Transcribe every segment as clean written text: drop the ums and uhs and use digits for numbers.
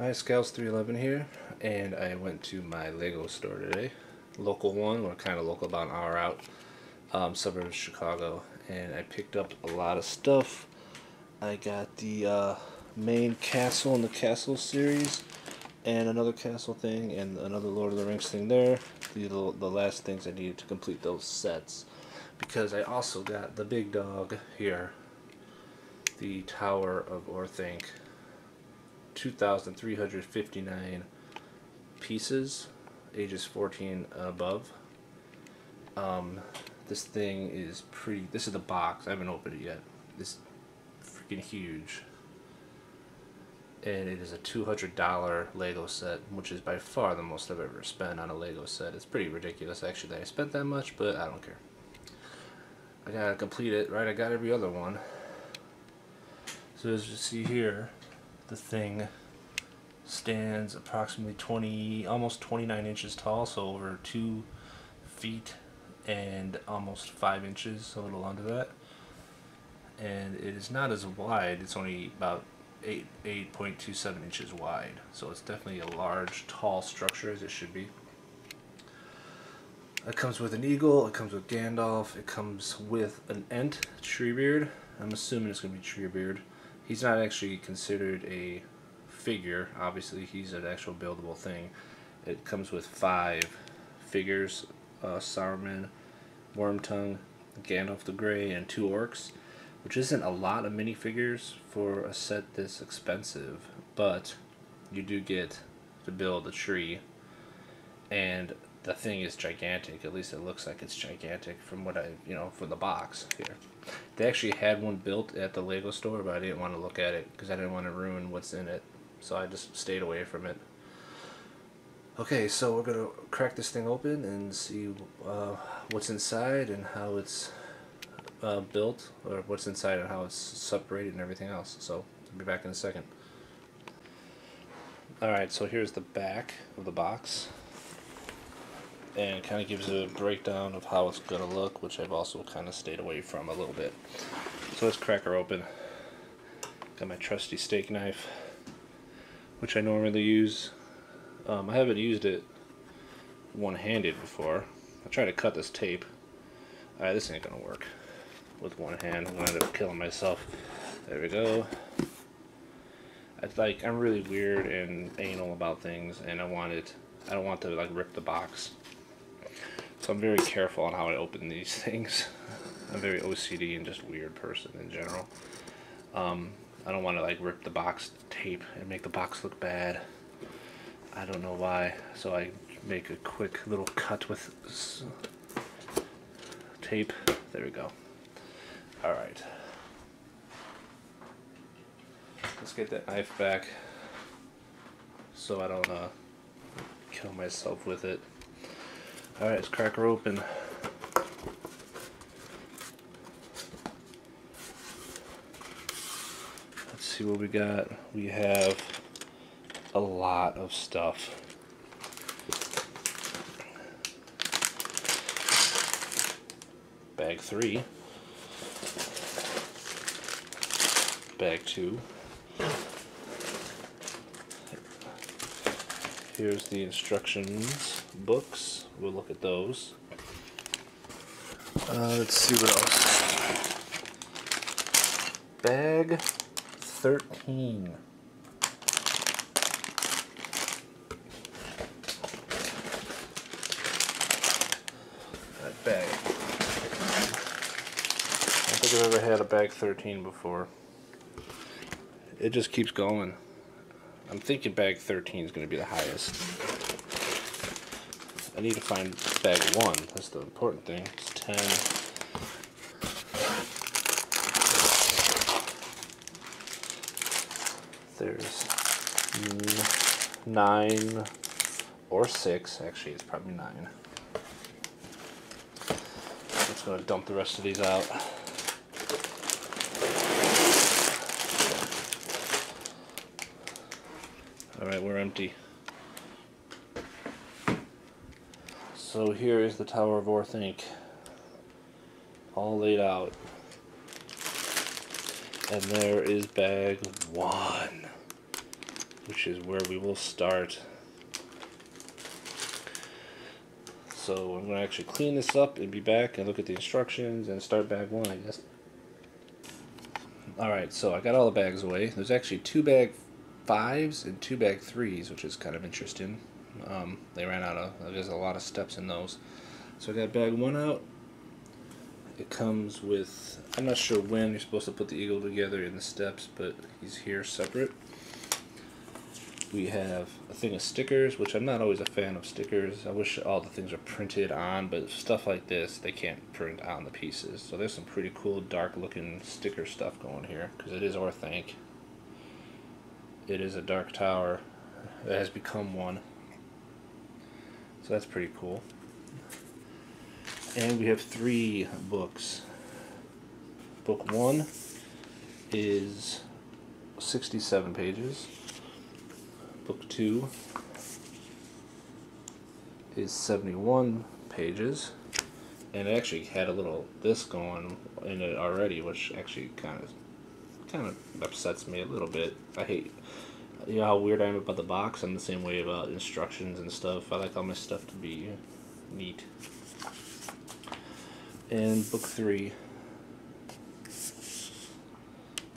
Hi, Scouts311 here, and I went to my Lego store today. Local one, or kind of local, about an hour out, suburb of Chicago, and I picked up a lot of stuff. I got the main castle in the castle series, and another castle thing, and another Lord of the Rings thing there. The last things I needed to complete those sets, because I also got the big dog here, the Tower of Orthanc. 2,359 pieces, ages 14 and above. This thing is pretty. This is the box. I haven't opened it yet. This freaking huge, and it is a $200 Lego set, which is by far the most I've ever spent on a Lego set. It's pretty ridiculous, actually, that I spent that much, but I don't care. I gotta complete it, right? I got every other one. So as you see here, the thing stands approximately almost 29 inches tall, so over 2 feet and almost 5 inches, a little under that. And it is not as wide, it's only about 8.27 inches wide, so it's definitely a large, tall structure, as it should be. It comes with an eagle, it comes with Gandalf, it comes with an Ent, Treebeard. I'm assuming it's going to be Treebeard. He's not actually considered a figure, obviously he's an actual buildable thing. It comes with 5 figures, Saruman, Wormtongue, Gandalf the Grey, and 2 orcs, which isn't a lot of minifigures for a set this expensive, but you do get to build a tree, and the thing is gigantic. At least it looks like it's gigantic from what from the box here. They actually had one built at the Lego store, but I didn't want to look at it because I didn't want to ruin what's in it, so I just stayed away from it. Okay, so we're gonna crack this thing open and see what's inside and how it's built, or what's inside and how it's separated and everything else. So I'll be back in a second. Alright, so here's the back of the box, and it kind of gives a breakdown of how it's going to look, which I've also kind of stayed away from a little bit. So let's crack her open. Got my trusty steak knife, which I normally use. I haven't used it one-handed before. I tried to cut this tape. Alright, this ain't going to work with one hand. I'm going to end up killing myself. There we go. I'm really weird and anal about things, and I don't want to like rip the box. So I'm very careful on how I open these things. I'm a very OCD and just weird person in general. I don't want to like rip the box tape and make the box look bad. I don't know why. So I make a quick little cut with tape. There we go. Alright. Let's get that knife back so I don't kill myself with it. Alright, let's crack her open. Let's see what we got. We have a lot of stuff. Bag 3. Bag 2. Here's the instructions books. We'll look at those. Let's see what else. Bag 13. That bag. I don't think I've ever had a bag 13 before. It just keeps going. I'm thinking bag 13 is going to be the highest. I need to find bag 1. That's the important thing. It's 10. There's 9 or 6. Actually, it's probably 9. I'm just going to dump the rest of these out. Alright, we're empty. So here is the Tower of Orthanc, all laid out. And there is bag 1. which is where we will start. So I'm going to actually clean this up and be back and look at the instructions and start bag 1, I guess. Alright, so I got all the bags away. There's actually 2 bag 5s and 2 bag 3s, which is kind of interesting. They ran out of, there's a lot of steps in those. So I got bag 1 out. It comes with, I'm not sure when you're supposed to put the eagle together in the steps, but he's here separate. We have a thing of stickers, which I'm not always a fan of stickers. I wish all the things are printed on, but stuff like this, they can't print on the pieces. So there's some pretty cool dark looking sticker stuff going here, because it is Orthanc. It is a dark tower that has become one. So that's pretty cool. And we have 3 books. Book 1 is 67 pages. Book 2 is 71 pages, and it actually had a little this going in it already, which actually kind of upsets me a little bit. I hate, you know how weird I am about the box. I'm the same way about instructions and stuff. I like all my stuff to be neat. And book 3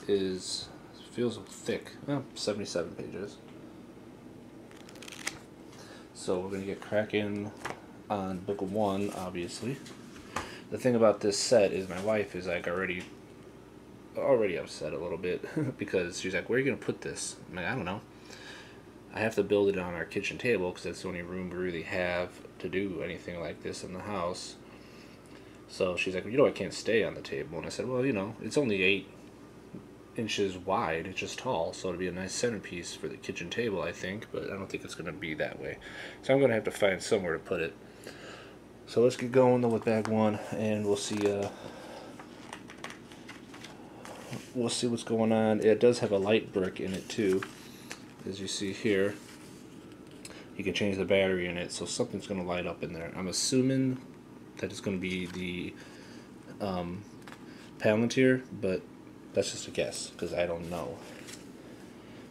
feels thick. 77 pages. So we're going to get cracking on book 1, obviously. The thing about this set is my wife is like already upset a little bit because she's like, where are you going to put this? I'm like, I don't know. I have to build it on our kitchen table because that's the only room we really have to do anything like this in the house. So she's like, I can't stay on the table. And I said, well, it's only 8 inches wide, it's just tall, so it'll be a nice centerpiece for the kitchen table, I think, but I don't think it's going to be that way. So I'm going to have to find somewhere to put it. So let's get going though with bag 1, and we'll see what's going on. It does have a light brick in it too, as you see here. You can change the battery in it, so something's going to light up in there. I'm assuming that it's going to be the Palantir, but that's just a guess, because I don't know.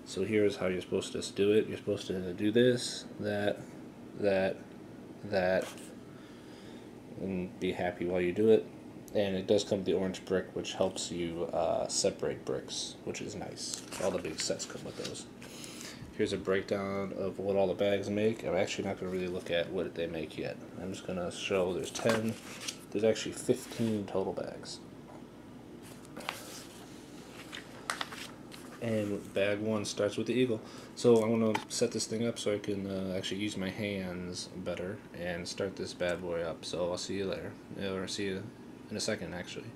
So here's how you're supposed to do it. You're supposed to do this, that, and be happy while you do it. And it does come with the orange brick, which helps you separate bricks, which is nice. All the big sets come with those. Here's a breakdown of what all the bags make. I'm actually not going to really look at what they make yet. I'm just going to show there's actually 15 total bags. And bag 1 starts with the eagle. So I'm going to set this thing up so I can actually use my hands better and start this bad boy up. So I'll see you later. Or see you in a second, actually.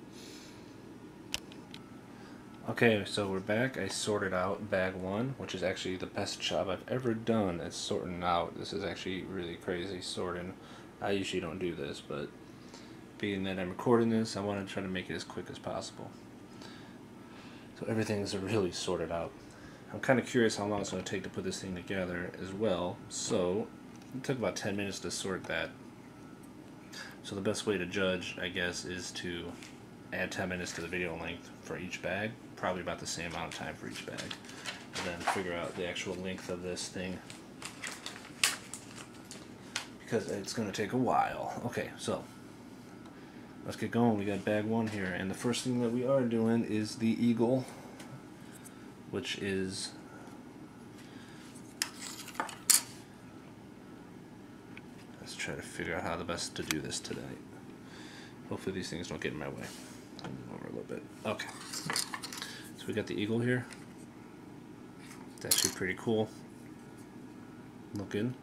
Okay, so we're back. I sorted out bag 1, which is actually the best job I've ever done at sorting out. This is actually really crazy sorting. I usually don't do this, but being that I'm recording this, I want to try to make it as quick as possible. So everything's really sorted out. I'm kind of curious how long it's going to take to put this thing together as well. So it took about 10 minutes to sort that. So the best way to judge, I guess, is to add 10 minutes to the video length for each bag. Probably about the same amount of time for each bag. And then figure out the actual length of this thing, because it's going to take a while. Okay, so let's get going. We got bag 1 here, and the first thing that we are doing is the eagle, which is let's try to figure out how the best to do this tonight. Hopefully these things don't get in my way. I'll move over a little bit. Okay, so we got the eagle here. It's actually pretty cool looking.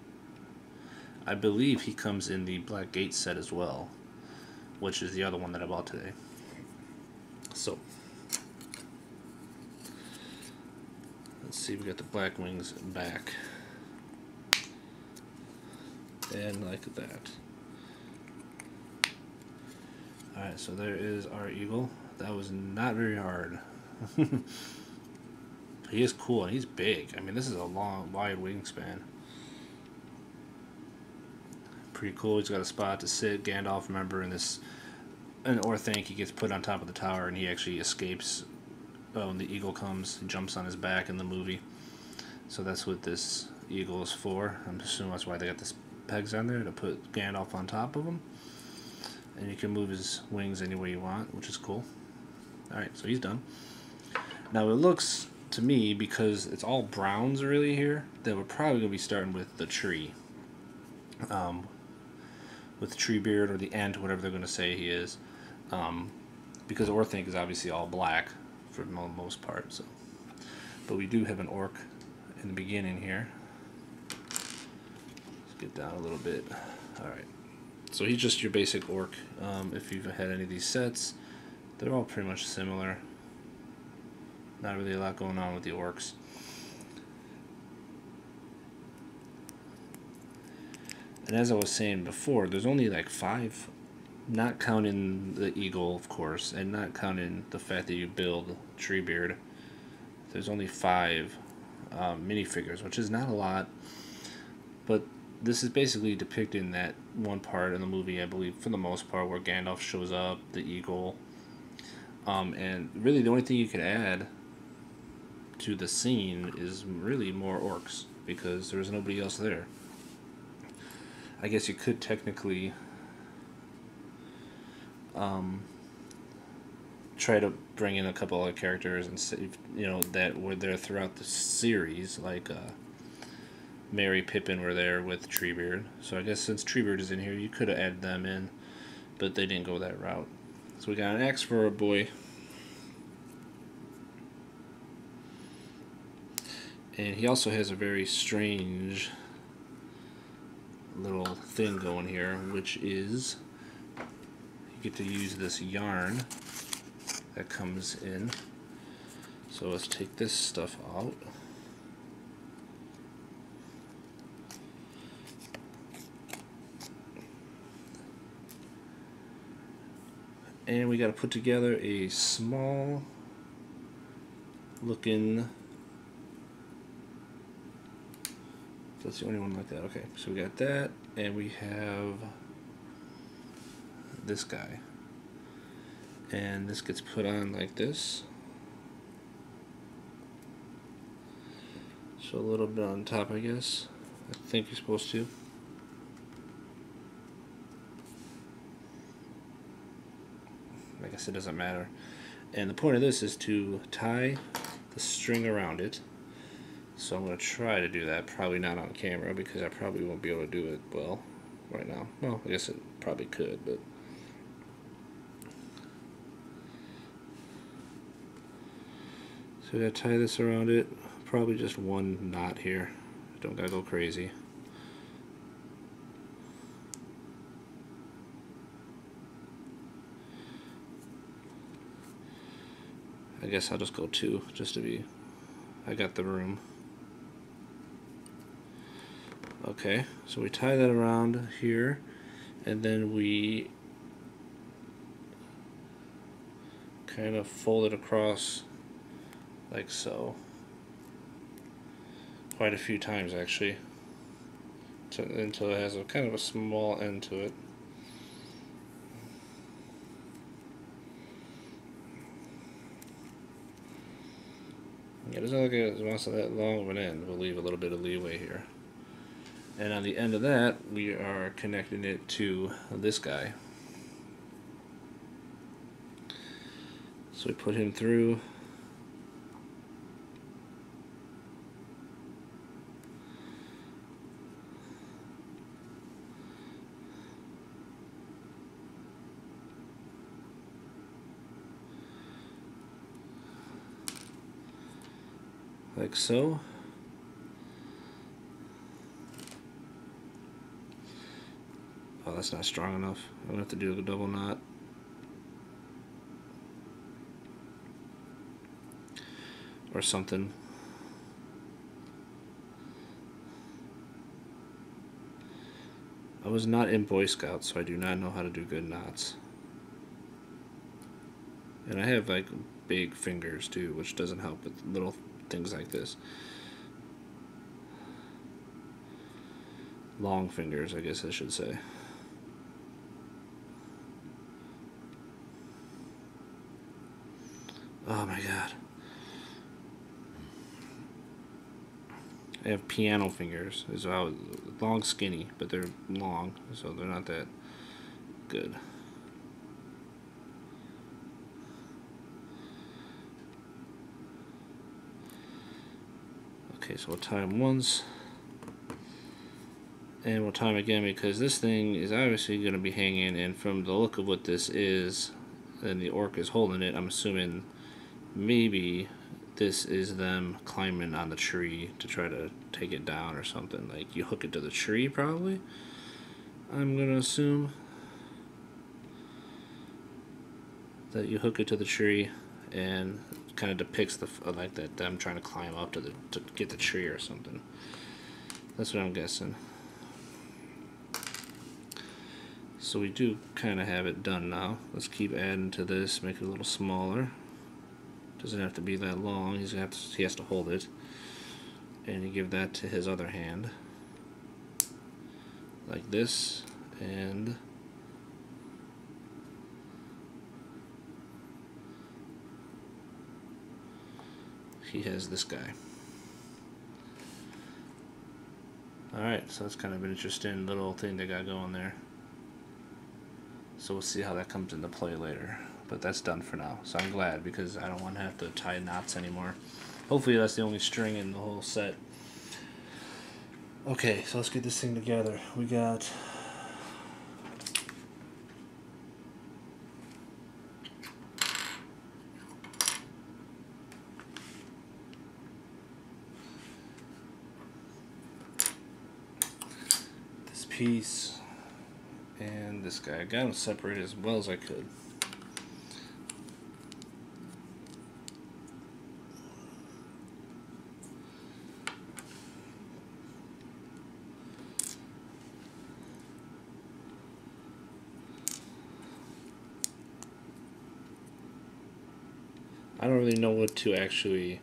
I believe he comes in the Black Gate set as well, which is the other one that I bought today. So let's see, we got the black wings back, and like that. Alright, so there is our eagle. That was not very hard. He is cool, and he's big. I mean, this is a long, wide wingspan. Pretty cool. He's got a spot to sit. Gandalf, remember, in Orthanc, he gets put on top of the tower, and he actually escapes when the eagle comes. He jumps on his back in the movie. So that's what this eagle is for. I'm assuming that's why they got the pegs on there, to put Gandalf on top of him. And you can move his wings any way you want, which is cool. Alright, so he's done. Now it looks to me, because it's all browns really here, that we're probably going to be starting with the tree. With Treebeard or the Ent, whatever they're going to say he is. Because Orthanc is obviously all black for the most part. So, but we do have an orc in the beginning here. Let's get down a little bit. Alright. So he's just your basic orc. If you've had any of these sets, they're all pretty much similar. Not really a lot going on with the orcs. And as I was saying before, there's only like 5, not counting the eagle, of course, and not counting the fact that you build Treebeard. There's only 5 minifigures, which is not a lot, but this is basically depicting that one part in the movie, I believe, for the most part, where Gandalf shows up, the eagle, and really the only thing you could add to the scene is really more orcs, because there's nobody else there. I guess you could technically try to bring in a couple other characters and say, you know, that were there throughout the series, like Merry, Pippin were there with Treebeard. So I guess since Treebeard is in here, you could have added them in, but they didn't go that route. So we got an axe for our boy. And he also has a very strange little thing going here, which is you get to use this yarn that comes in. So let's take this stuff out. And we got to put together a small looking, that's the only one like that. Okay, so we got that, and we have this guy, and this gets put on like this, so a little bit on top, I guess. I think you're supposed to. I guess it doesn't matter. And the point of this is to tie the string around it. So I'm going to try to do that. Probably not on camera, because I probably won't be able to do it well right now. Well, I guess it probably could, but... So we got to tie this around it. Probably just one knot here. Don't got to go crazy. I guess I'll just go 2, just to be... I got the room. Okay, so we tie that around here, and then we kind of fold it across like so. Quite a few times, actually, until it has a kind of a small end to it. Yeah, it doesn't look like it wants that long of an end. We'll leave a little bit of leeway here. And on the end of that, we are connecting it to this guy. So we put him through. Like so. Oh, that's not strong enough. I'm gonna have to do a double knot. Or something. I was not in Boy Scouts, so I do not know how to do good knots. And I have like big fingers too, which doesn't help with little things like this. Long fingers, I guess I should say. Oh my god. have piano fingers. Is how long, skinny, but they're long, so they're not that good. Okay, so we'll tie him once, and we'll tie him again because this thing is obviously going to be hanging, and from the look of what this is, and the orc is holding it, I'm assuming maybe this is them climbing on the tree to try to take it down or something. Like, you hook it to the tree, probably, I'm going to assume that you hook it to the tree, and kind of depicts the like that them trying to climb up to get the tree or something. That's what I'm guessing. So we do kind of have it done now. Let's keep adding to this, make it a little smaller. Doesn't have to be that long. He has to hold it, and you give that to his other hand, like this, and he has this guy. Alright, so that's kind of an interesting little thing they got going there. So we'll see how that comes into play later. But that's done for now. So I'm glad, because I don't want to have to tie knots anymore. Hopefully that's the only string in the whole set. Okay, so let's get this thing together. We got this piece and this guy. I got them separated as well as I could. I don't really know what to actually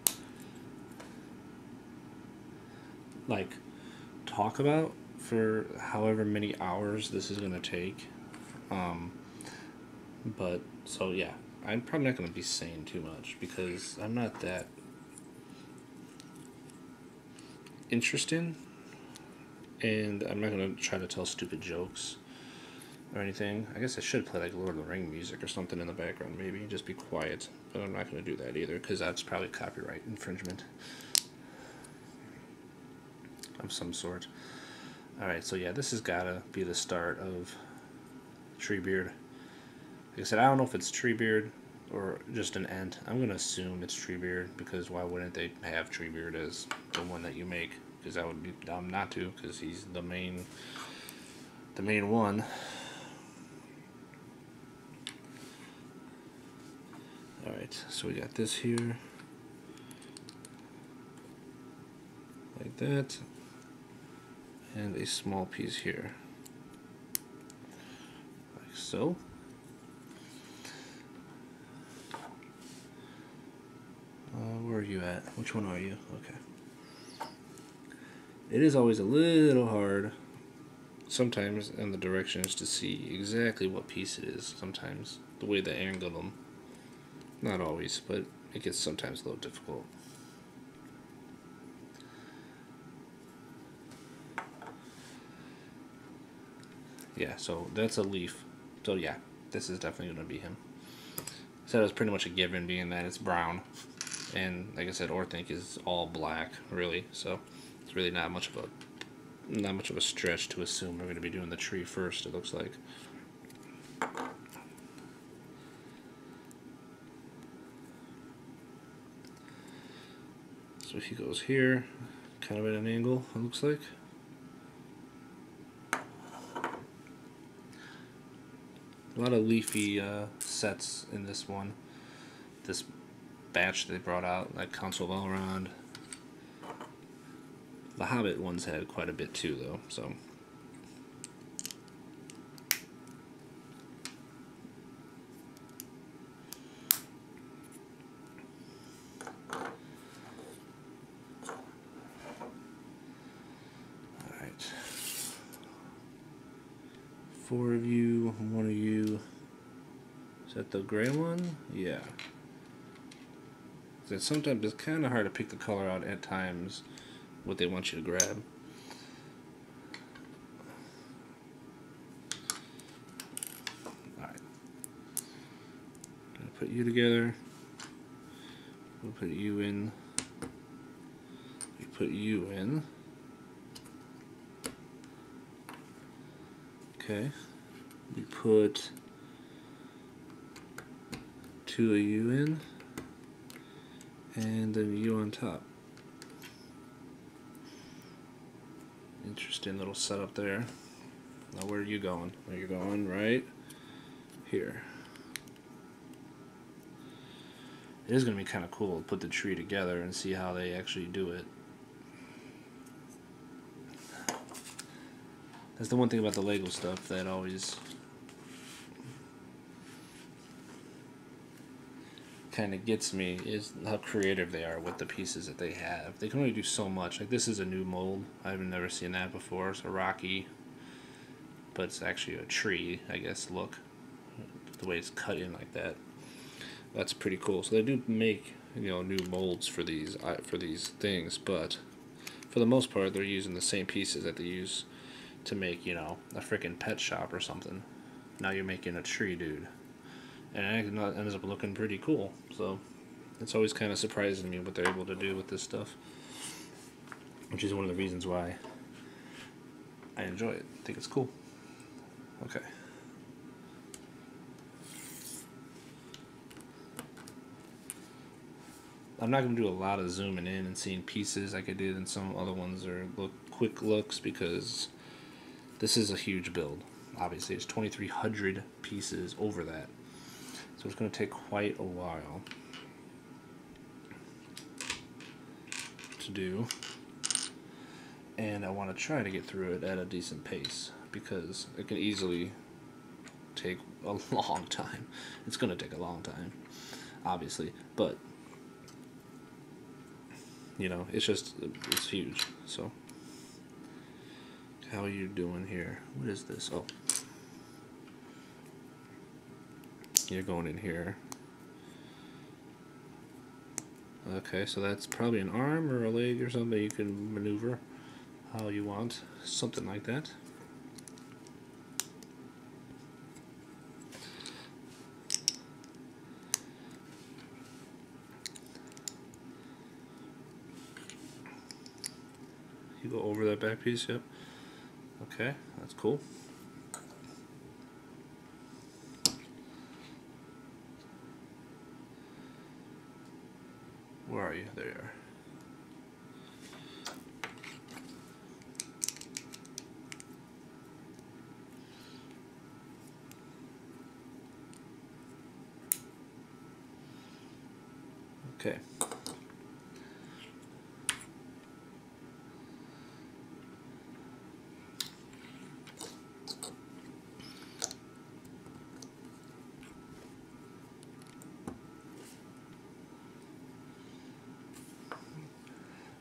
like talk about for however many hours this is gonna take. But so yeah, I'm probably not gonna be saying too much because I'm not that interested, and I'm not gonna try to tell stupid jokes or anything. I guess I should play like Lord of the Ring music or something in the background, maybe just be quiet. But I'm not going to do that either because that's probably copyright infringement of some sort. Alright, so yeah, this has got to be the start of Treebeard. Like I said, I don't know if it's Treebeard or just an Ent. I'm going to assume it's Treebeard because why wouldn't they have Treebeard as the one that you make? Because that would be dumb not to, because he's the main one. Alright, so we got this here, like that, and a small piece here, like so. Where are you at? Which one are you? Okay. It is always a little hard sometimes in the directions to see exactly what piece it is, sometimes, the way they angle them. Not always, but it gets sometimes a little difficult. Yeah, so that's a leaf. So yeah, this is definitely going to be him. So that was pretty much a given, being that it's brown. And like I said, Orthanc is all black, really. So it's really not much of a stretch to assume we're going to be doing the tree first, it looks like. So he goes here, kind of at an angle, it looks like. A lot of leafy sets in this one. This batch they brought out, like Council of Elrond. The Hobbit ones had quite a bit too, though, so. Alright. 4 of you, 1 of you. Is that the gray one? Yeah. Sometimes it's kind of hard to pick the color out at times what they want you to grab. Alright. Gonna put you together. We'll put you in. We put you in. Okay. We put 2 of you in. And then you on top. Interesting little setup there. Now where are you going? Well, you're going right here. It is going to be kind of cool to put the tree together and see how they actually do it. That's the one thing about the Lego stuff that always kind of gets me, is how creative they are with the pieces that they have. They can only do so much. Like, this is a new mold. I've never seen that before. It's a rocky, but it's actually a tree, I guess, look. The way it's cut in like that. That's pretty cool. So they do make, you know, new molds for these things, but for the most part they're using the same pieces that they use to make, you know, a freaking pet shop or something. Now you're making a tree dude. And it ends up looking pretty cool. So it's always kind of surprising me what they're able to do with this stuff, which is one of the reasons why I enjoy it. I think it's cool. Okay. I'm not going to do a lot of zooming in and seeing pieces like I did in some other ones, or quick looks, because this is a huge build. Obviously, it's 2,300 pieces over that. So it's going to take quite a while to do. And I want to try to get through it at a decent pace, because it can easily take a long time. It's going to take a long time, obviously, but you know, it's huge. So how are you doing here? What is this? Oh, you're going in here. Okay, so that's probably an arm or a leg or something you can maneuver how you want, something like that. You go over that back piece, yep. Okay, that's cool. Where are you? There you are. Okay.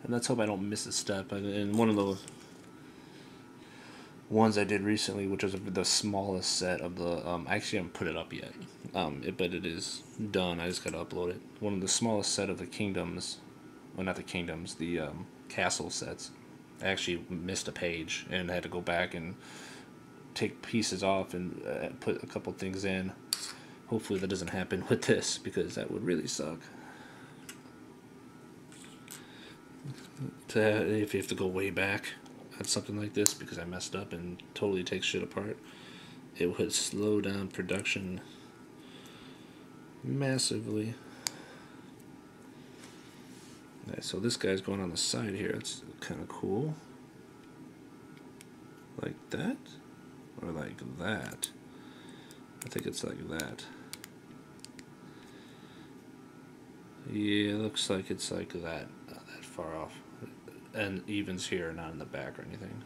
And let's hope I don't miss a step. And one of the ones I did recently, which was the smallest set of the, I actually haven't put it up yet, but it is done. I just got to upload it. One of the smallest set of the kingdoms, well, not the kingdoms, the castle sets. I actually missed a page and had to go back and take pieces off and put a couple things in. Hopefully that doesn't happen with this, because that would really suck. If you have to go way back on something like this because I messed up and totally takes shit apart, it would slow down production massively. Okay, so this guy's going on the side here. It's kind of cool. Like that? Or like that? I think it's like that. Yeah, it looks like it's like that. Not that far off. And evens here, not in the back or anything.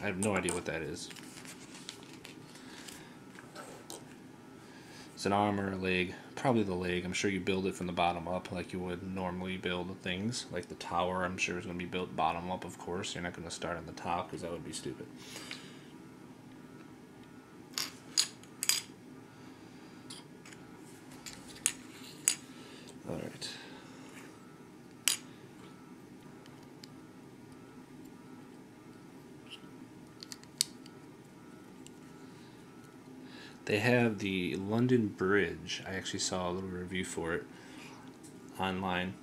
I have no idea what that is. It's an arm or a leg. Probably the leg. I'm sure you build it from the bottom up like you would normally build things. Like the tower, I'm sure is going to be built bottom up, of course. You're not going to start on the top because that would be stupid. Alright. They have the London Bridge. I actually saw a little review for it online,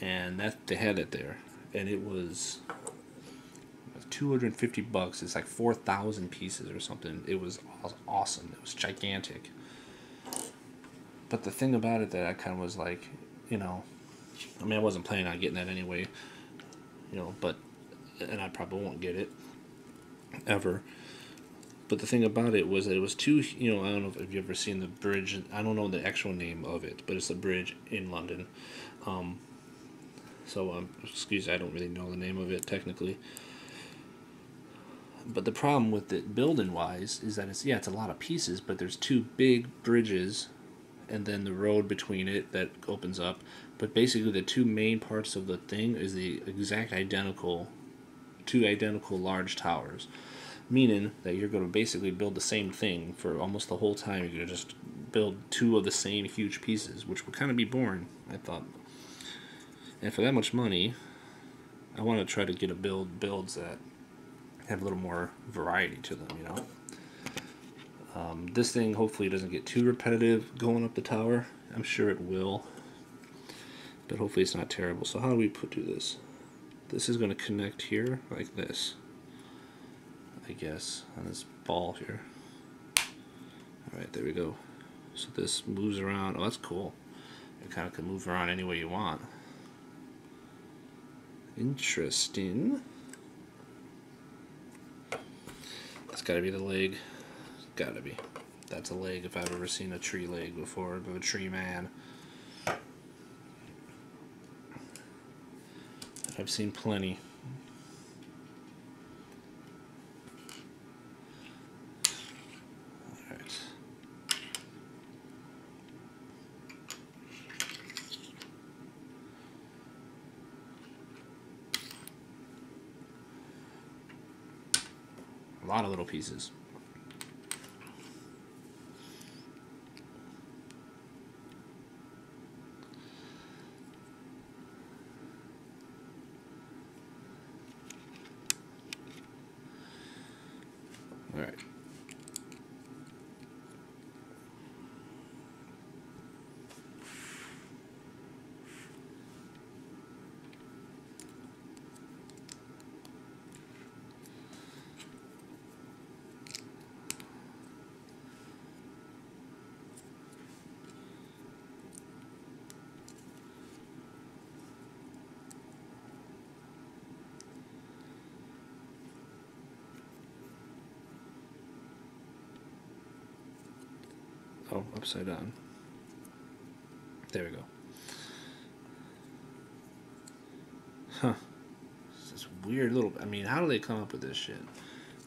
and that they had it there, and it was $250. It's like 4,000 pieces or something. It was awesome. It was gigantic. But the thing about it that I kind of was like, you know, I mean, I wasn't planning on getting that anyway, you know, but, and I probably won't get it ever. But the thing about it was that it was too, you know, I don't know if you've ever seen the bridge. I don't know the actual name of it, but it's a bridge in London. Excuse me, I don't really know the name of it technically. But the problem with it building-wise is that it's a lot of pieces, but there's two big bridges and then the road between it that opens up. But basically the two main parts of the thing is the exact two identical large towers. Meaning that you're going to basically build the same thing for almost the whole time. You're going to just build two of the same huge pieces, which would kind of be boring, I thought. And for that much money, I want to try to get builds that have a little more variety to them, you know. This thing hopefully doesn't get too repetitive going up the tower. I'm sure it will, but hopefully it's not terrible. So how do we do this? This is going to connect here like this, I guess, on this ball here. Alright, there we go. So this moves around. Oh, that's cool. It kind of can move around any way you want. Interesting. That's gotta be the leg. Gotta be. That's a leg if I've ever seen a tree leg before, of a tree man. I've seen plenty. Alright. A lot of little pieces. All right. Oh, upside down. There we go. Huh. It's this weird little... I mean, how do they come up with this shit?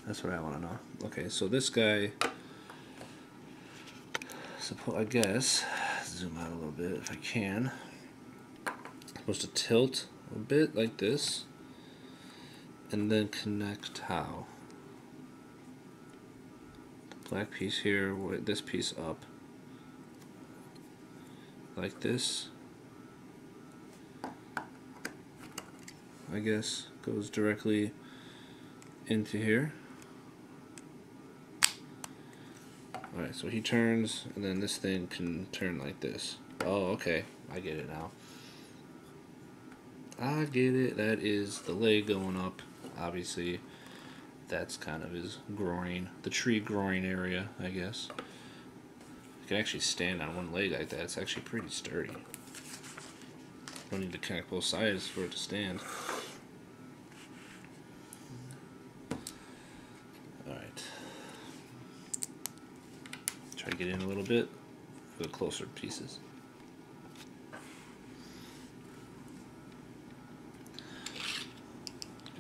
That's what I want to know. Okay, so this guy... I guess... Zoom out a little bit if I can. Supposed to tilt a bit like this. And then connect how? Black piece here, with this piece up. Like this, I guess, goes directly into here. Alright, so he turns, and then this thing can turn like this. Oh, okay, I get it now. I get it, that is the leg going up, obviously. That's kind of his groin, the tree groin area, I guess. You can actually stand on one leg like that. It's actually pretty sturdy. Don't need to connect both sides for it to stand. Alright. Try to get in a little bit for the closer pieces.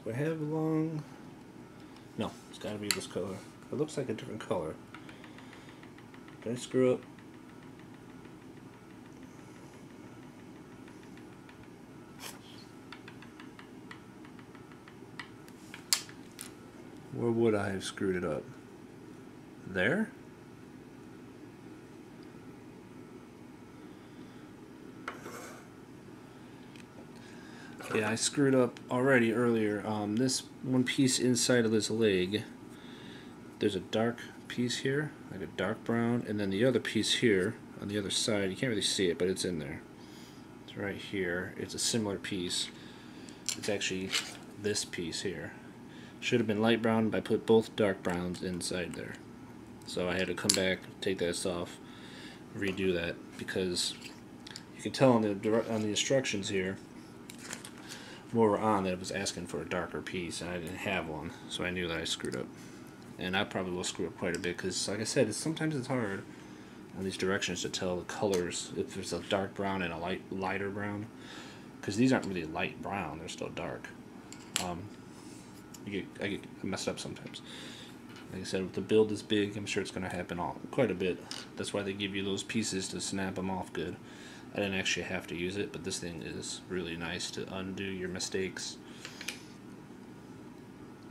Do I have long? No, it's gotta be this color. It looks like a different color. Did I screw up? Where would I have screwed it up? There? Yeah, I screwed up already earlier. This one piece inside of this leg, there's a dark piece here, like a dark brown, and then the other piece here on the other side, you can't really see it, but it's in there. It's right here. It's a similar piece. It's actually this piece here. Should have been light brown, but I put both dark browns inside there. So I had to come back, take this off, redo that, because you can tell on the instructions here more we're on that it was asking for a darker piece, and I didn't have one, so I knew that I screwed up. And I probably will screw up quite a bit, because like I said, sometimes it's hard on these directions to tell the colors, if there's a dark brown and a lighter brown, because these aren't really light brown, they're still dark. I get messed up sometimes. Like I said, with the build this big, I'm sure it's going to happen quite a bit. That's why they give you those pieces to snap them off good. I didn't actually have to use it, but this thing is really nice to undo your mistakes,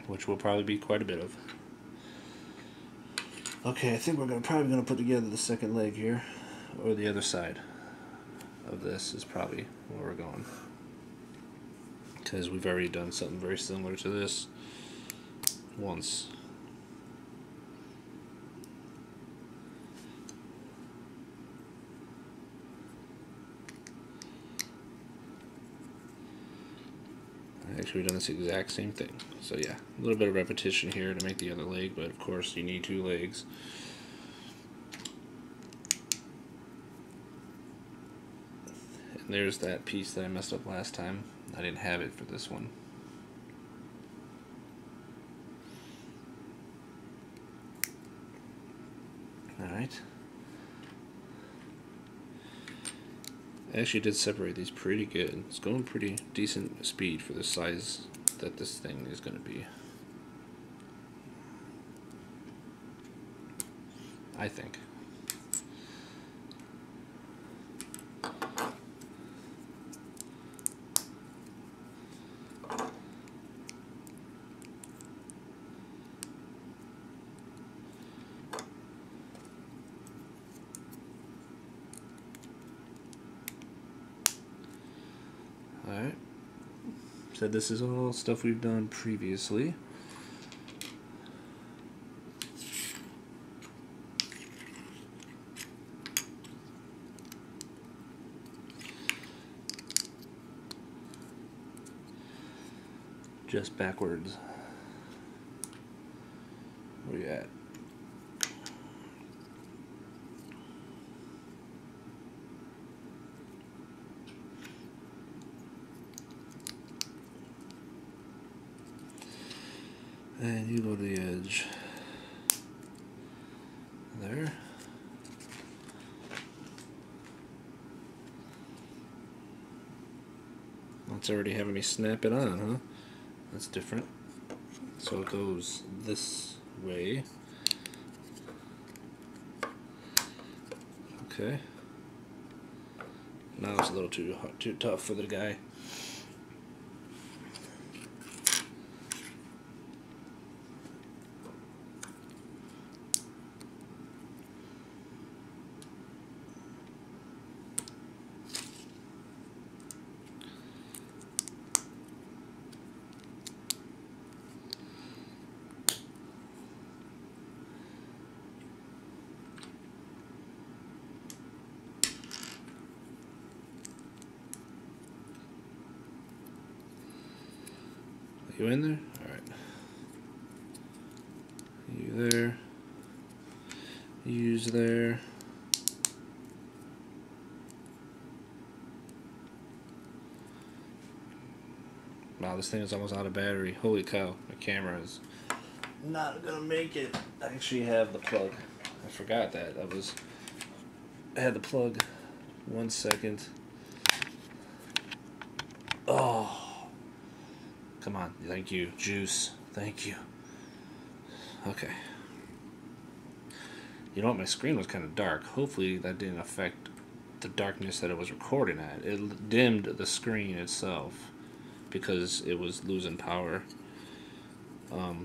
which will probably be quite a bit of. Okay, I think we're probably going to put together the second leg here, or the other side of this is probably where we're going, because we've already done something very similar to this once. Actually, we've done this exact same thing. So yeah, a little bit of repetition here to make the other leg, but of course you need two legs. And there's that piece that I messed up last time. I didn't have it for this one. Alright. I actually did separate these pretty good. It's going pretty decent speed for the size that this thing is going to be, I think. Alright, so this is all stuff we've done previously. Just backwards. Where you at? And you go to the edge there. That's already having me snap it on, huh? That's different. So it goes this way. Okay. Now it's a little too tough for the guy. You in there? Alright. You there. You's there. Wow, this thing is almost out of battery. Holy cow, my camera is not gonna make it. I actually have the plug. I forgot that. I had the plug. 1 second. Oh. Come on, thank you, juice. Thank you. Okay. You know what, my screen was kind of dark. Hopefully that didn't affect the darkness that it was recording at. It dimmed the screen itself because it was losing power. Like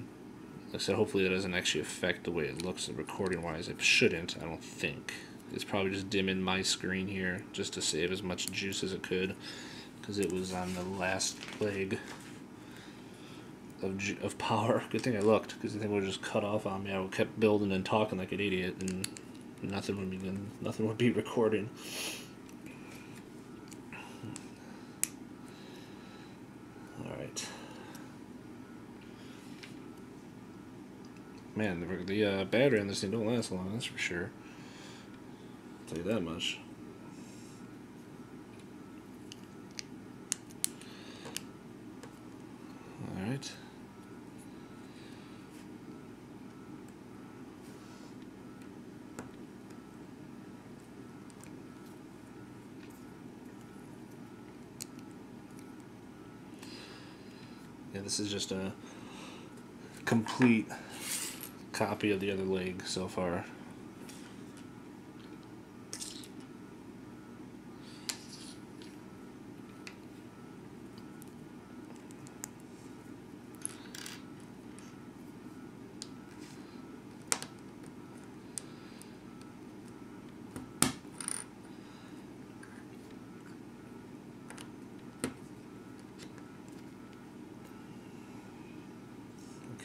I said, hopefully that doesn't actually affect the way it looks recording-wise. It shouldn't, I don't think. It's probably just dimming my screen here just to save as much juice as it could, because it was on the last leg. of power. Good thing I looked, because the thing would have just cut off on me. I would kept building and talking like an idiot, and nothing would be recording. All right. Man, the battery on this thing don't last long. That's for sure. I'll tell you that much. All right. Yeah, this is just a complete copy of the other leg so far.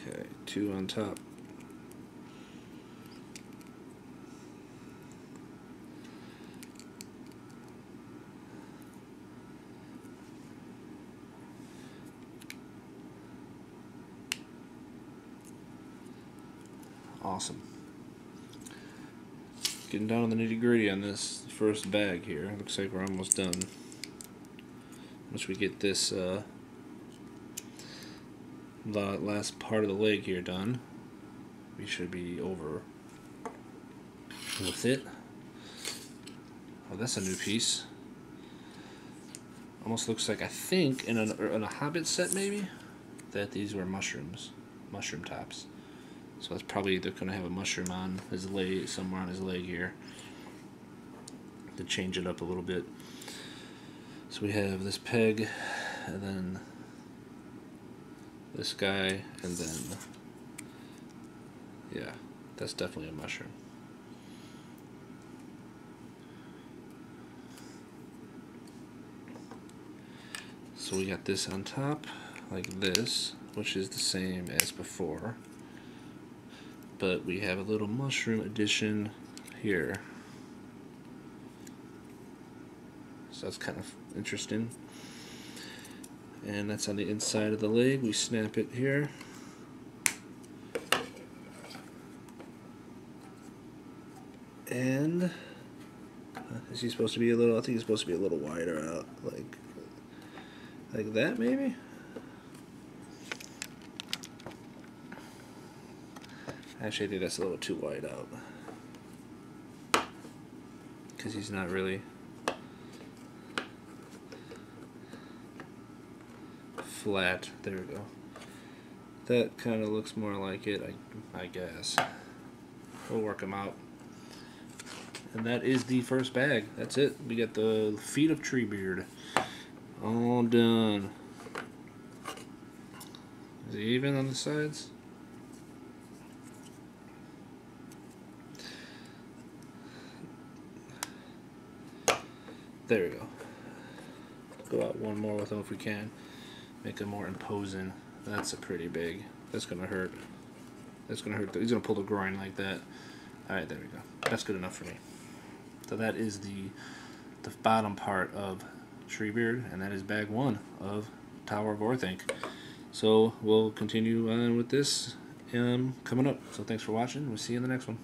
Okay, 2 on top. Awesome. Getting down to the nitty-gritty on this first bag here. Looks like we're almost done. Once we get this the last part of the leg here done, we should be over with it. Oh, that's a new piece. Almost looks like, I think in a Hobbit set maybe, that these were mushroom tops. So that's probably they're going to have a mushroom on his leg, somewhere on his leg here, to change it up a little bit. So we have this peg, and then this guy, and then, yeah, that's definitely a mushroom. So we got this on top, like this, which is the same as before. But we have a little mushroom addition here. So that's kind of interesting. And that's on the inside of the leg. We snap it here. And is he supposed to be a little, I think he's supposed to be a little wider out, like that maybe? Actually, I think that's a little too wide out, because he's not really flat. There we go. That kind of looks more like it, I guess. We'll work them out. And that is the first bag. That's it. We got the feet of Treebeard all done. Is it even on the sides? There we go. Go out one more with them if we can. Make them more imposing. That's a pretty big. That's gonna hurt. That's gonna hurt. He's gonna pull the groin like that. All right, there we go. That's good enough for me. So that is the bottom part of Treebeard, and that is bag 1 of Tower of Orthanc. So we'll continue on with this coming up. So thanks for watching. We'll see you in the next one.